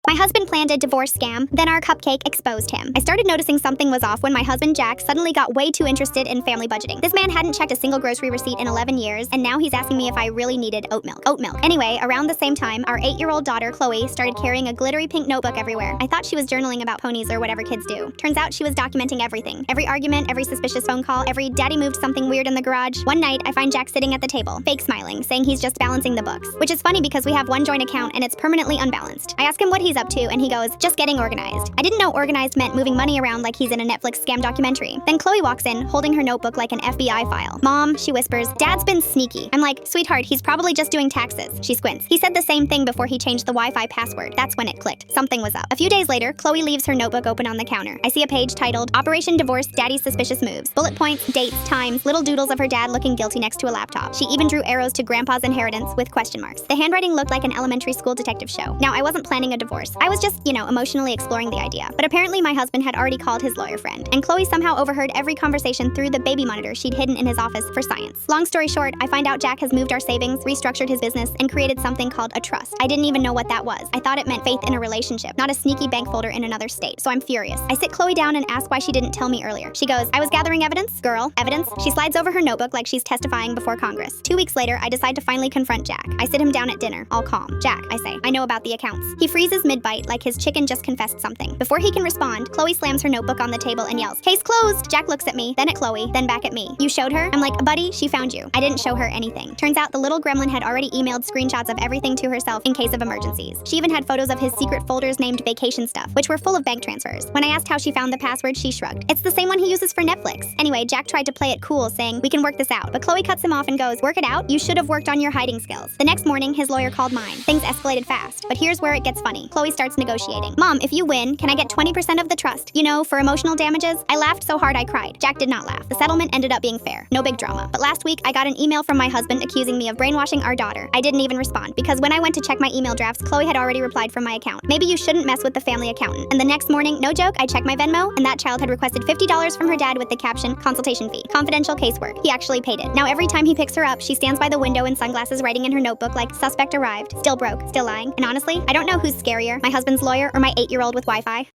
My husband planned a divorce scam, then our Cupcake exposed him. I started noticing something was off when my husband Jack suddenly got way too interested in family budgeting. This man hadn't checked a single grocery receipt in 11 years, and now he's asking me if I really needed oat milk. Anyway, around the same time, our 8-year-old daughter, Chloe, started carrying a glittery pink notebook everywhere. I thought she was journaling about ponies or whatever kids do. Turns out she was documenting everything. Every argument, every suspicious phone call, every daddy moved something weird in the garage. One night, I find Jack sitting at the table, fake smiling, saying he's just balancing the books. Which is funny because we have one joint account and it's permanently unbalanced. I ask him what he's up to, and he goes, just getting organized. I didn't know organized meant moving money around like he's in a Netflix scam documentary. Then Chloe walks in, holding her notebook like an FBI file. Mom, she whispers, Dad's been sneaky. I'm like, sweetheart, he's probably just doing taxes. She squints. He said the same thing before he changed the Wi-Fi password. That's when it clicked. Something was up. A few days later, Chloe leaves her notebook open on the counter. I see a page titled, Operation Divorce, Daddy's Suspicious Moves. Bullet points, dates, times, little doodles of her dad looking guilty next to a laptop. She even drew arrows to Grandpa's inheritance with question marks. The handwriting looked like an elementary school detective show. Now, I wasn't planning a divorce. I was just, emotionally exploring the idea. But apparently my husband had already called his lawyer friend, and Chloe somehow overheard every conversation through the baby monitor she'd hidden in his office for science. Long story short, I find out Jack has moved our savings, restructured his business, and created something called a trust. I didn't even know what that was. I thought it meant faith in a relationship, not a sneaky bank folder in another state, so I'm furious. I sit Chloe down and ask why she didn't tell me earlier. She goes, I was gathering evidence. Girl, evidence? She slides over her notebook like she's testifying before Congress. 2 weeks later, I decide to finally confront Jack. I sit him down at dinner, all calm. Jack, I say, I know about the accounts. He freezes mid-bite like his chicken just confessed something. Before he can respond, Chloe slams her notebook on the table and yells, case closed! Jack looks at me, then at Chloe, then back at me. You showed her? I'm like, buddy, she found you. I didn't show her anything. Turns out the little gremlin had already emailed screenshots of everything to herself in case of emergencies. She even had photos of his secret folders named vacation stuff, which were full of bank transfers. When I asked how she found the password, she shrugged. It's the same one he uses for Netflix. Anyway, Jack tried to play it cool, saying, we can work this out. But Chloe cuts him off and goes, work it out? You should have worked on your hiding skills. The next morning, his lawyer called mine. Things escalated fast. But here's where it gets funny. Chloe starts negotiating. Mom, if you win, can I get 20% of the trust? For emotional damages? I laughed so hard I cried. Jack did not laugh. The settlement ended up being fair. No big drama. But last week, I got an email from my husband accusing me of brainwashing our daughter. I didn't even respond because when I went to check my email drafts, Chloe had already replied from my account. Maybe you shouldn't mess with the family accountant. And the next morning, no joke, I checked my Venmo, and that child had requested $50 from her dad with the caption, consultation fee, confidential casework. He actually paid it. Now every time he picks her up, she stands by the window in sunglasses writing in her notebook like, suspect arrived, still broke, still lying. And honestly, I don't know who's scarier, my husband's lawyer or my 8-year-old with Wi-Fi.